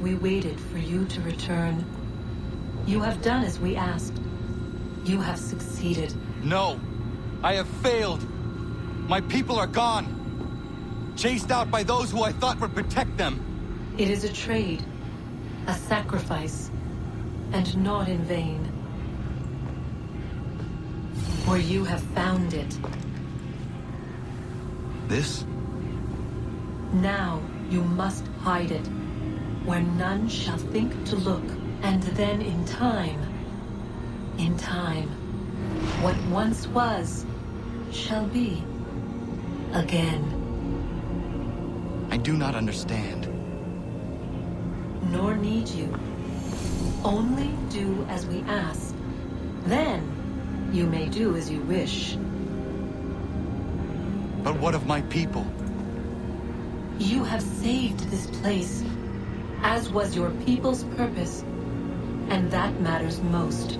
we waited for you to return. You have done as we asked. You have succeeded. No! I have failed! My people are gone! Chased out by those who I thought would protect them! It is a trade, a sacrifice, and not in vain. For you have found it. This? Now you must hide it, where none shall think to look, and then in time, what once was, shall be again. I do not understand. Nor need you. Only do as we ask. Then, you may do as you wish. But what of my people? You have saved this place, as was your people's purpose, and that matters most.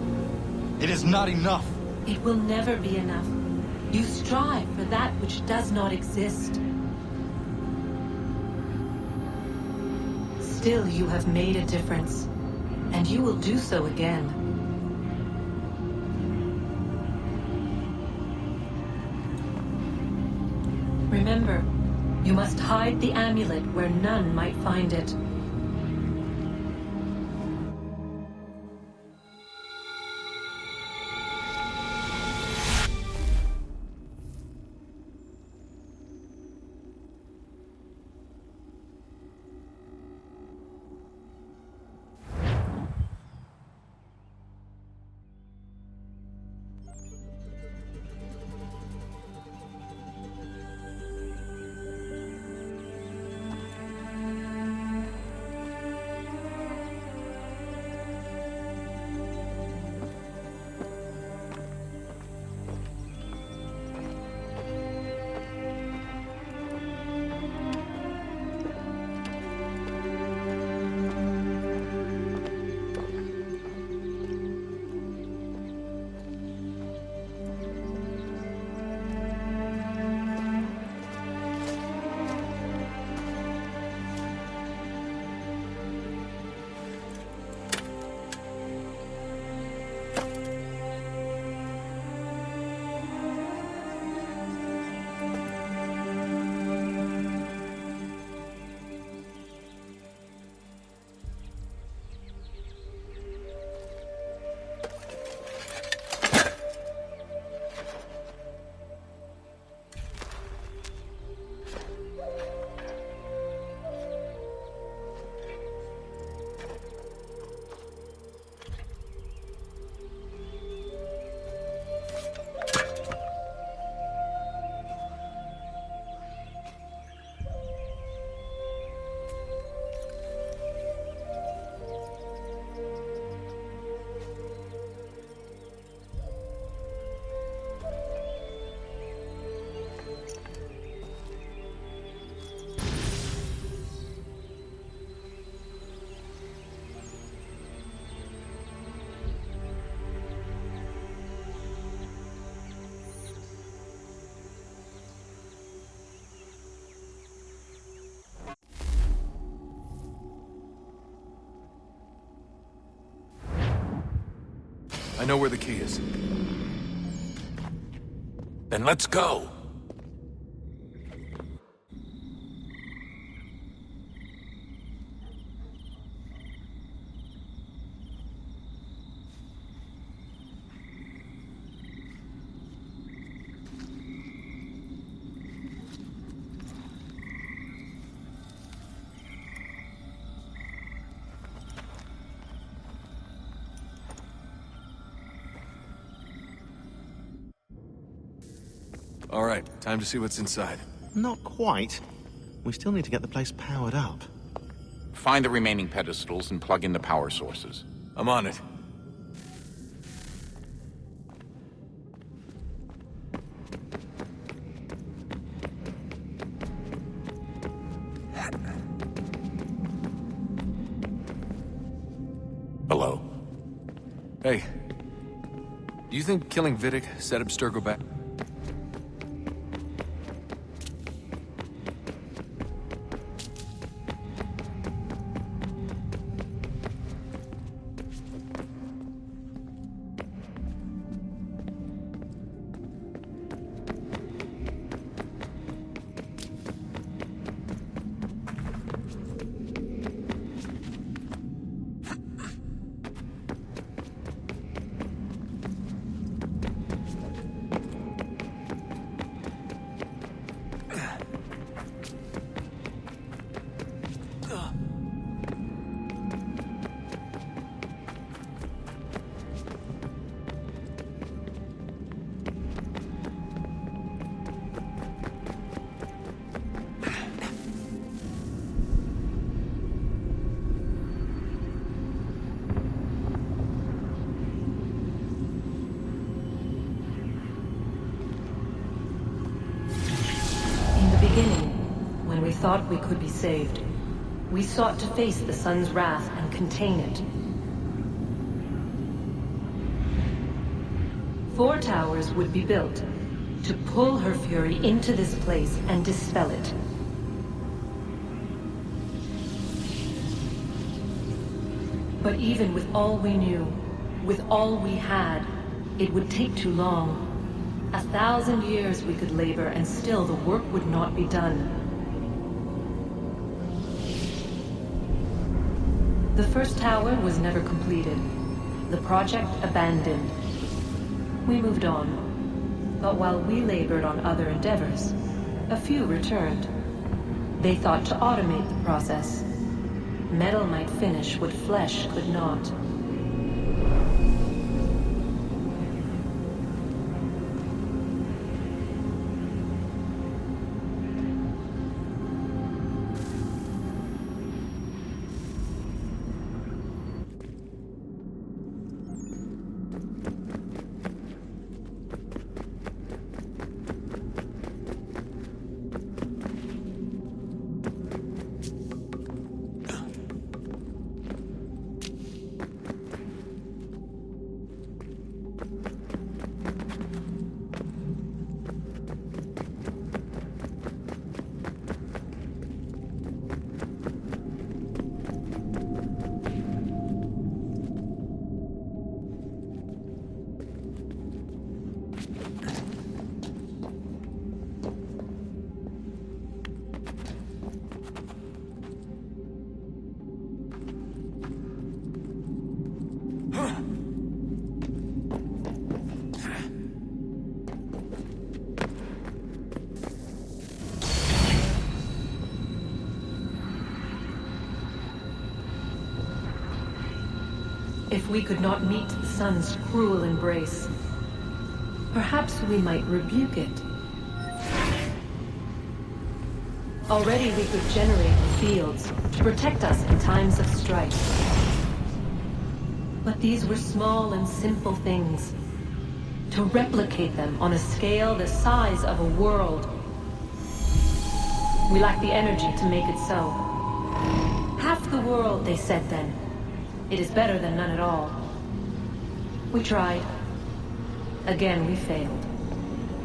It is not enough! It will never be enough. You strive for that which does not exist. Still, you have made a difference, and you will do so again. Remember, you must hide the amulet where none might find it. I know where the key is. Then let's go! All right, time to see what's inside. Not quite. We still need to get the place powered up. Find the remaining pedestals and plug in the power sources. I'm on it. Hello. Hey. Do you think killing Vidic set Abstergo back? beginning, when we thought we could be saved, we sought to face the sun's wrath and contain it. 4 towers would be built to pull her fury into this place and dispel it. But even with all we knew, with all we had, it would take too long. 1,000 years we could labor and still the work would not be done. The first tower was never completed. The project abandoned. We moved on. But while we labored on other endeavors, a few returned. They thought to automate the process. Metal might finish what flesh could not. If we could not meet the sun's cruel embrace, perhaps we might rebuke it. Already we could generate the fields to protect us in times of strife. But these were small and simple things. To replicate them on a scale the size of a world, we lack the energy to make it so. Half the world, they said then. It is better than none at all. We tried. Again, we failed.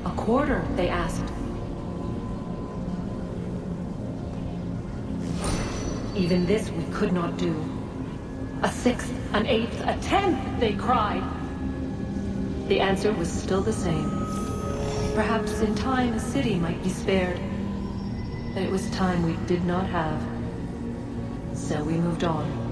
A quarter, they asked. Even this we could not do. A sixth, an eighth, a tenth, they cried. The answer was still the same. Perhaps in time a city might be spared. But it was time we did not have. So we moved on.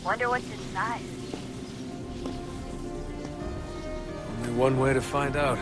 Wonder what's inside. Only one way to find out.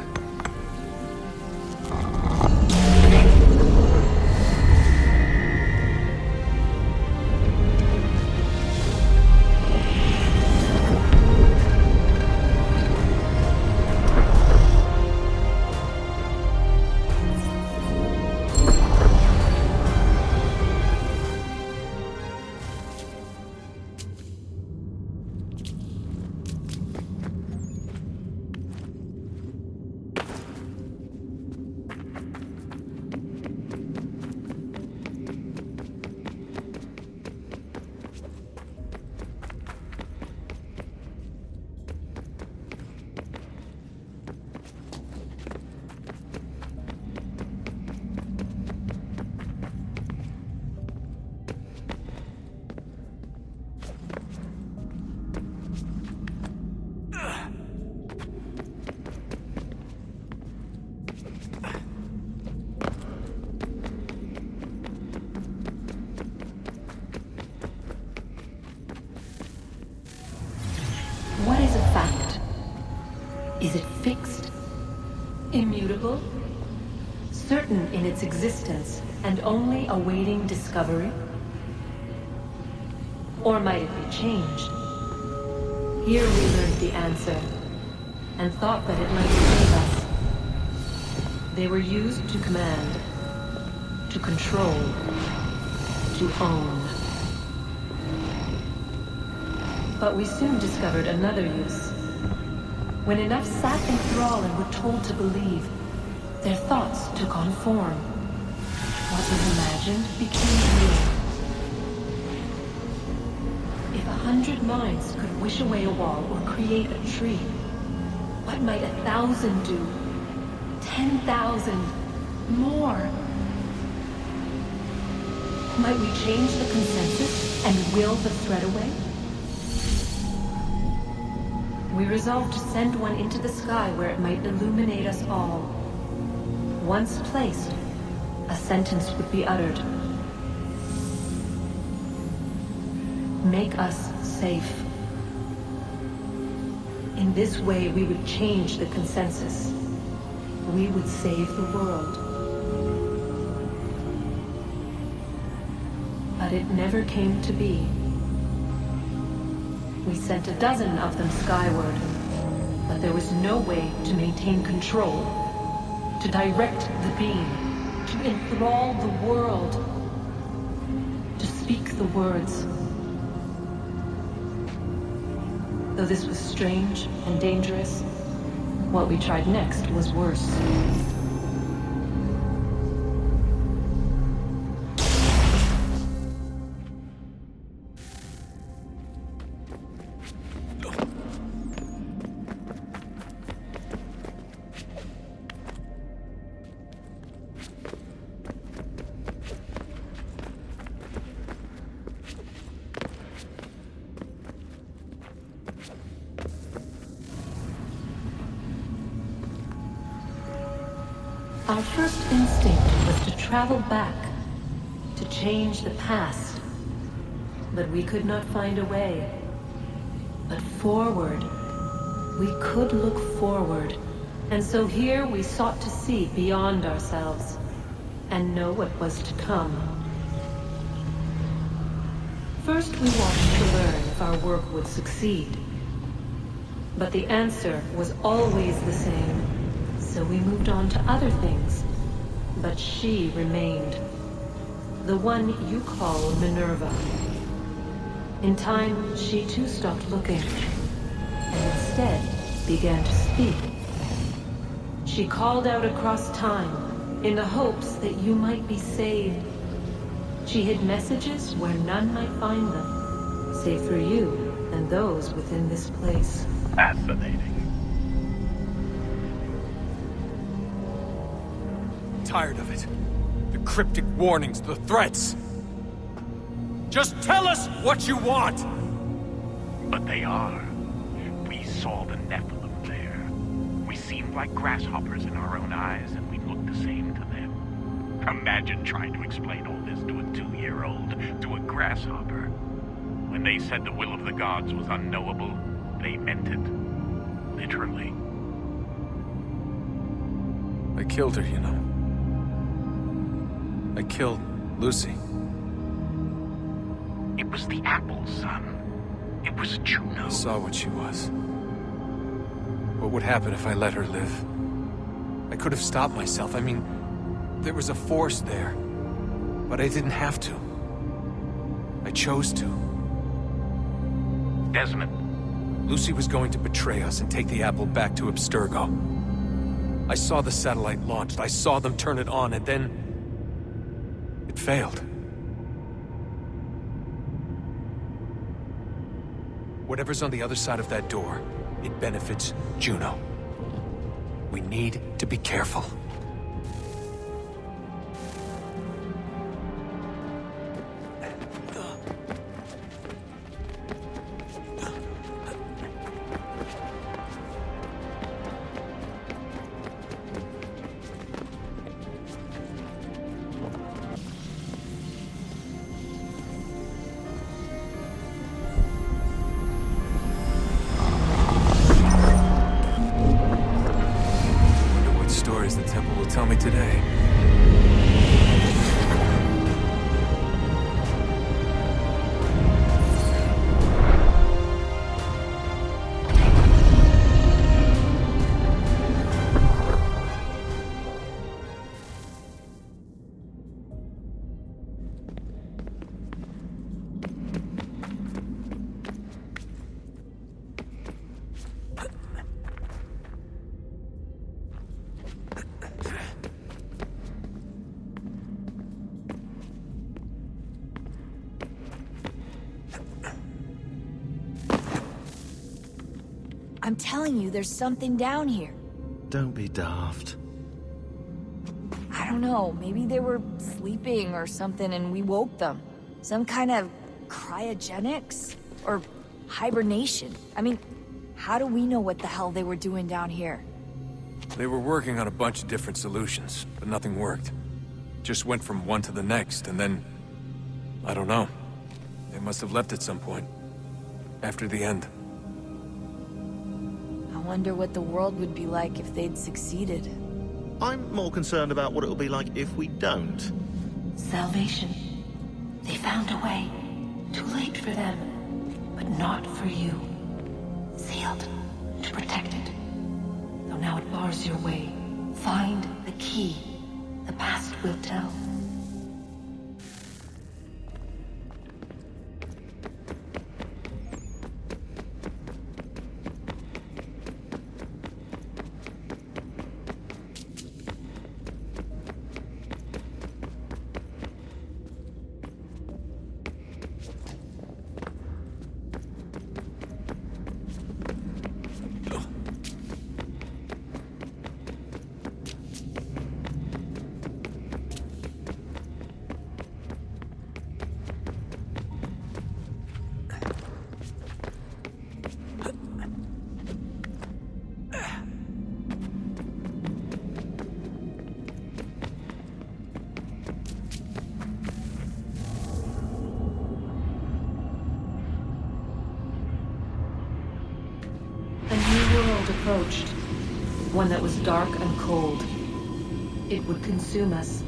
Is it fixed? Immutable? Certain in its existence and only awaiting discovery? Or might it be changed? Here we learned the answer, and thought that it might save us. They were used to command, to control, to own. But we soon discovered another use. When enough sat in thrall and were told to believe, their thoughts took on form. What was imagined became real. If 100 minds could wish away a wall or create a tree, what might 1,000 do? 10,000? More? Might we change the consensus and will the thread away? We resolved to send one into the sky where it might illuminate us all. Once placed, a sentence would be uttered. Make us safe. In this way, we would change the consensus. We would save the world. But it never came to be. We sent a dozen of them skyward, but there was no way to maintain control, to direct the beam, to enthrall the world, to speak the words. Though this was strange and dangerous, what we tried next was worse. Our first instinct was to travel back, to change the past. But we could not find a way. But forward, we could look forward. And so here we sought to see beyond ourselves, and know what was to come. First we wanted to learn if our work would succeed. But the answer was always the same. So we moved on to other things, but she remained. The one you call Minerva. In time, she too stopped looking, and instead began to speak. She called out across time, in the hopes that you might be saved. She hid messages where none might find them, save for you and those within this place. Fascinating. Tired of it. The cryptic warnings, the threats. Just tell us what you want! But they are. We saw the Nephilim there. We seemed like grasshoppers in our own eyes, and we looked the same to them. Imagine trying to explain all this to a 2-year-old, to a grasshopper. When they said the will of the gods was unknowable, they meant it. Literally. I killed her, you know. I killed Lucy. It was the apple, son. It was Juno. I saw what she was. What would happen if I let her live? I could have stopped myself. I mean, there was a force there. But I didn't have to. I chose to. Desmond. Lucy was going to betray us and take the apple back to Abstergo. I saw the satellite launched. I saw them turn it on, and then it failed. Whatever's on the other side of that door, it benefits Juno. We need to be careful. You'll tell me today. I'm telling you, there's something down here. Don't be daft. I don't know, maybe they were sleeping or something and we woke them. Some kind of cryogenics? Or hibernation? I mean, how do we know what the hell they were doing down here? They were working on a bunch of different solutions, but nothing worked. Just went from one to the next, and then... I don't know. They must have left at some point. After the end. I wonder what the world would be like if they'd succeeded. I'm more concerned about what it'll be like if we don't. Salvation. They found a way. Too late for them, but not for you. Sealed to protect it. Though now it bars your way. Find the key. The past will tell. Approached. One that was dark and cold. It would consume us.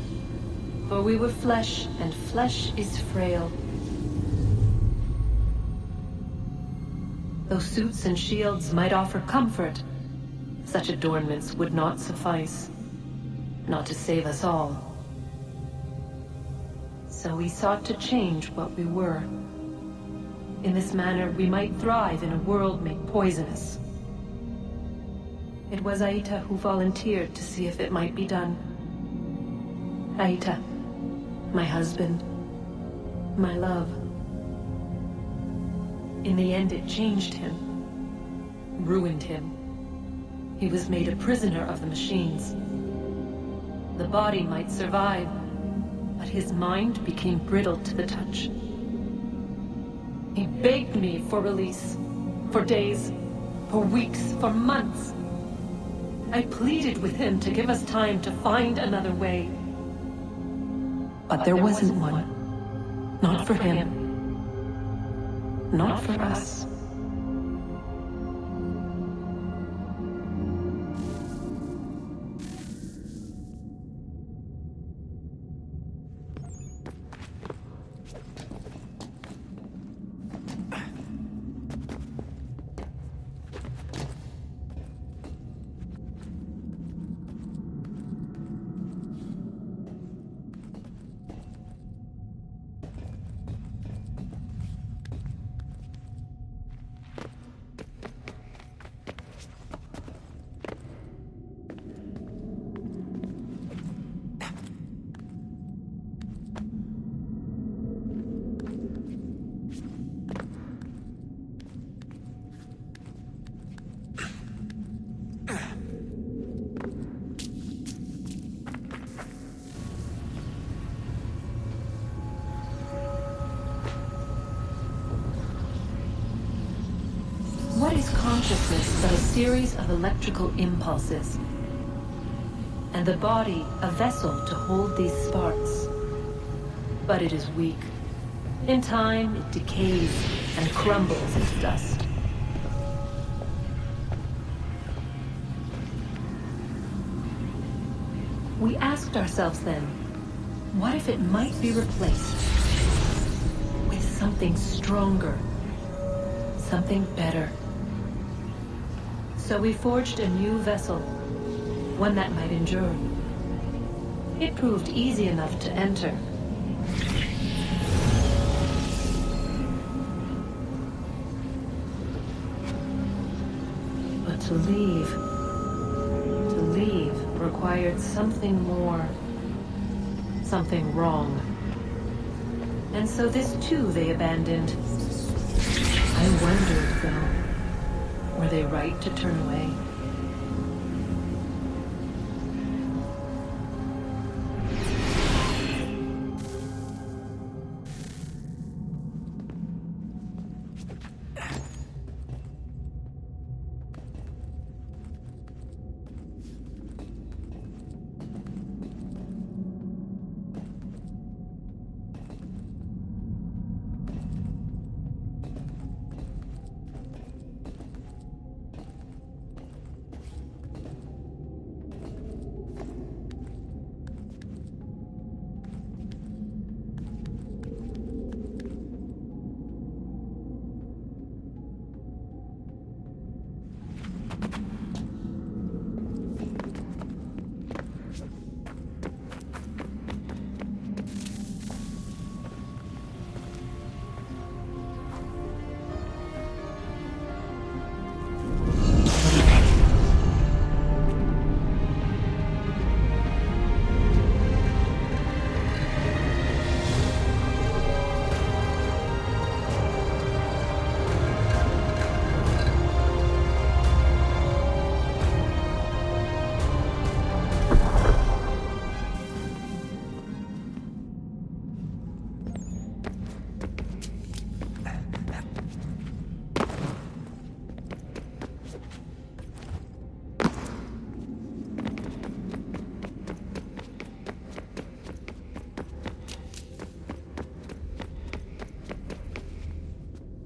For we were flesh, and flesh is frail. Though suits and shields might offer comfort, such adornments would not suffice. Not to save us all. So we sought to change what we were. In this manner, we might thrive in a world made poisonous. It was Aita who volunteered to see if it might be done. Aita, my husband, my love. In the end, it changed him, ruined him. He was made a prisoner of the machines. The body might survive, but his mind became brittle to the touch. He begged me for release, for days, for weeks, for months. I pleaded with him to give us time to find another way. But there wasn't one. Not for him. Not for us. What is consciousness but a series of electrical impulses? And the body a vessel to hold these sparks. But it is weak. In time, it decays and crumbles into dust. We asked ourselves then, what if it might be replaced with something stronger, something better? So we forged a new vessel, one that might endure. It proved easy enough to enter. But to leave required something more, something wrong. And so this too they abandoned. I wondered, though, were they right to turn away?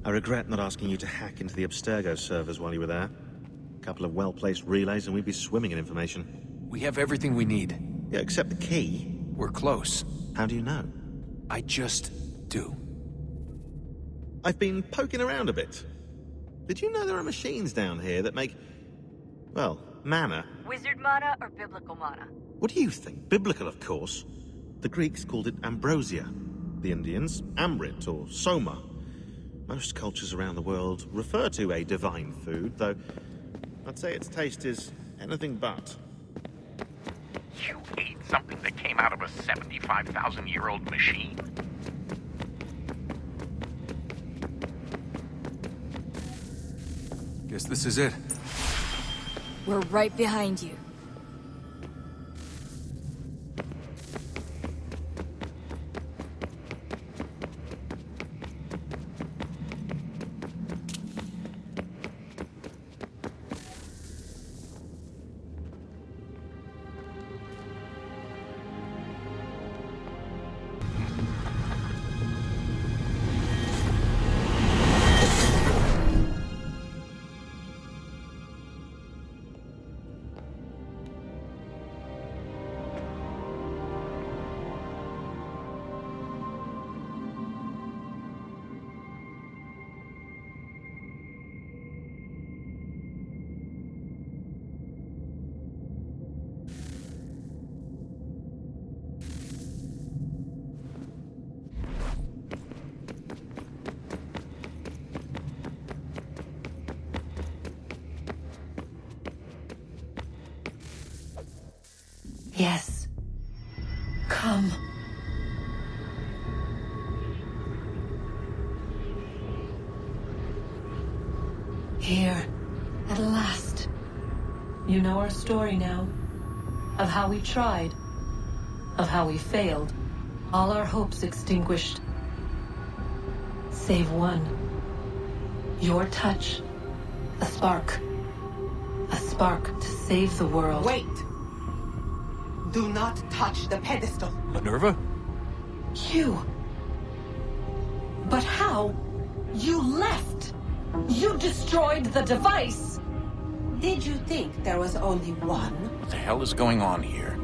I regret not asking you to hack into the Abstergo servers while you were there. A couple of well-placed relays and we'd be swimming in information. We have everything we need. Yeah, except the key. We're close. How do you know? I just do. I've been poking around a bit. Did you know there are machines down here that make, well, mana? Wizard mana or biblical mana? What do you think? Biblical, of course. The Greeks called it ambrosia. The Indians, amrit or soma. Most cultures around the world refer to a divine food, though I'd say its taste is anything but. You ate something that came out of a 75,000-year-old machine? Guess this is it. We're right behind you. Yes. Come. Here, at last. You know our story now. Of how we tried. Of how we failed. All our hopes extinguished. Save one. Your touch. A spark. A spark to save the world. Wait! Do not touch the pedestal. Minerva? You. But how? You left. You destroyed the device. Did you think there was only one? What the hell is going on here?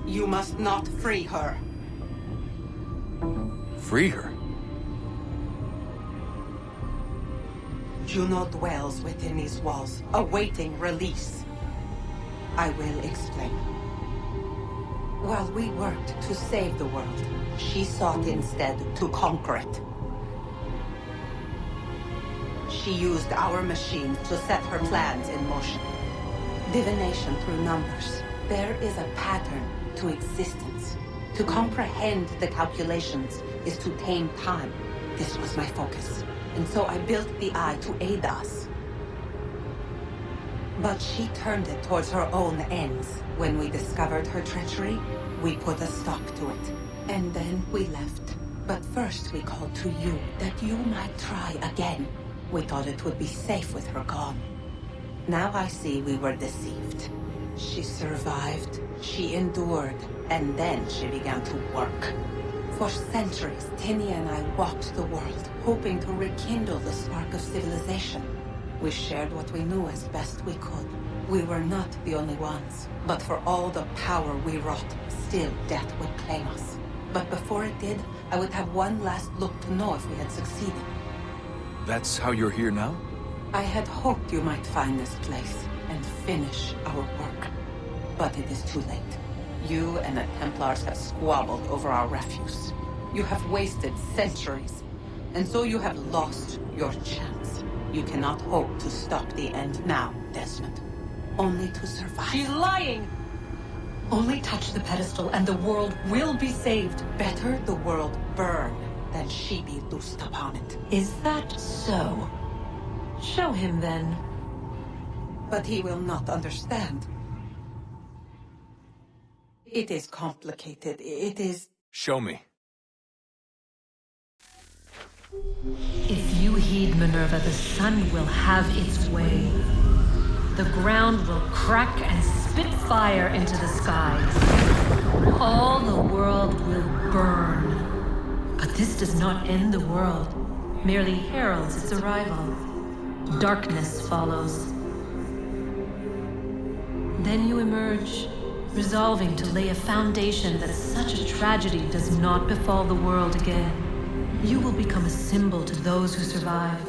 You must not free her. Free her? Juno dwells within these walls, awaiting release. I will explain. While we worked to save the world, she sought instead to conquer it. She used our machine to set her plans in motion. Divination through numbers. There is a pattern to existence. To comprehend the calculations is to tame time. This was my focus. And so I built the eye to aid us. But she turned it towards her own ends. When we discovered her treachery, we put a stop to it. And then we left. But first we called to you, that you might try again. We thought it would be safe with her gone. Now I see we were deceived. She survived, she endured, and then she began to work. For centuries, Tinny and I walked the world, hoping to rekindle the spark of civilization. We shared what we knew as best we could. We were not the only ones, but for all the power we wrought, still death would claim us. But before it did, I would have one last look to know if we had succeeded. That's how you're here now? I had hoped you might find this place and finish our work. But it is too late. You and the Templars have squabbled over our refuse. You have wasted centuries, and so you have lost your chance. You cannot hope to stop the end now, Desmond. Only to survive. She's lying! Only touch the pedestal and the world will be saved. Better the world burn than she be loosed upon it. Is that so? Show him then. But he will not understand. It is complicated. It is... Show me. If you heed Minerva, the sun will have its way. The ground will crack and spit fire into the skies. All the world will burn. But this does not end the world, merely heralds its arrival. Darkness follows. Then you emerge, resolving to lay a foundation that such a tragedy does not befall the world again. You will become a symbol to those who survive.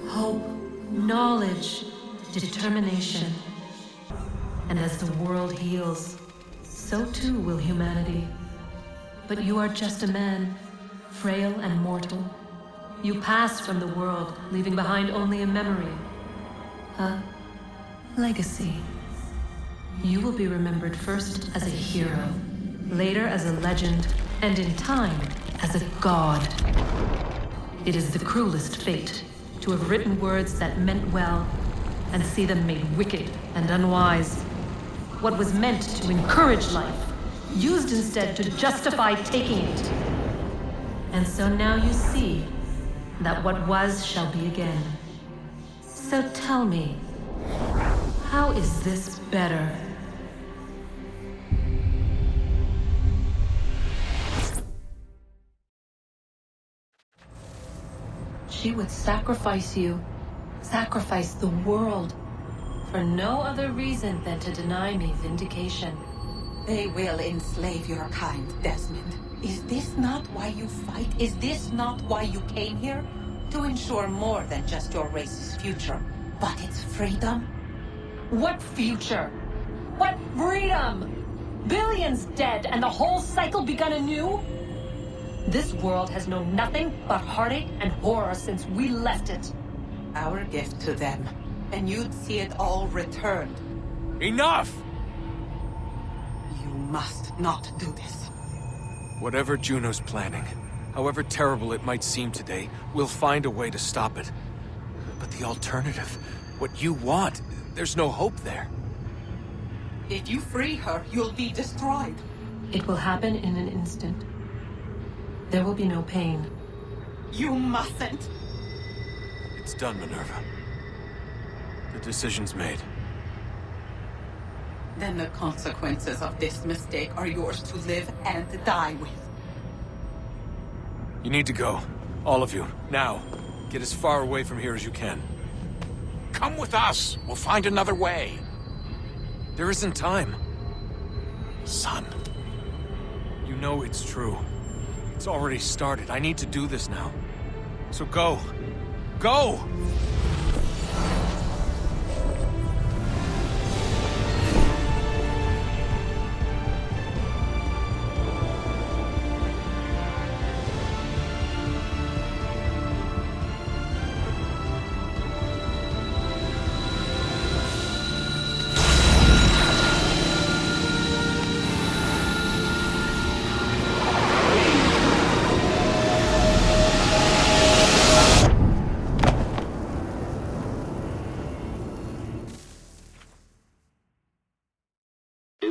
Hope, knowledge, determination. And as the world heals, so too will humanity. But you are just a man, frail and mortal. You pass from the world, leaving behind only a memory. A legacy. You will be remembered first as a hero, later as a legend, and in time, as a god. It is the cruelest fate, to have written words that meant well, and see them made wicked and unwise. What was meant to encourage life, used instead to justify taking it. And so now you see that what was shall be again. So tell me, how is this better? She would sacrifice you, sacrifice the world, for no other reason than to deny me vindication. They will enslave your kind, Desmond. Is this not why you fight? Is this not why you came here? To ensure more than just your race's future, but its freedom? What future? What freedom? Billions dead and the whole cycle begun anew? This world has known nothing but heartache and horror since we left it. Our gift to them, and you'd see it all returned. Enough! You must not do this. Whatever Juno's planning, however terrible it might seem today, we'll find a way to stop it. But the alternative, what you want, there's no hope there. If you free her, you'll be destroyed. It will happen in an instant. There will be no pain. You mustn't. It's done, Minerva. The decision's made. Then the consequences of this mistake are yours to live and die with. You need to go. All of you. Now. Get as far away from here as you can. Come with us. We'll find another way. There isn't time. Son, You know it's true. It's already started. I need to do this now. So go. Go!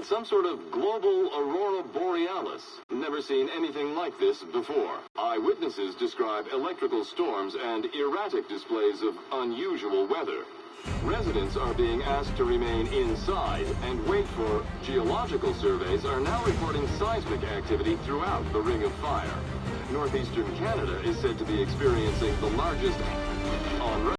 It's some sort of global aurora borealis. Never seen anything like this before. Eyewitnesses describe electrical storms and erratic displays of unusual weather. Residents are being asked to remain inside and wait for geological surveys are now reporting seismic activity throughout the Ring of Fire. Northeastern Canada is said to be experiencing the largest on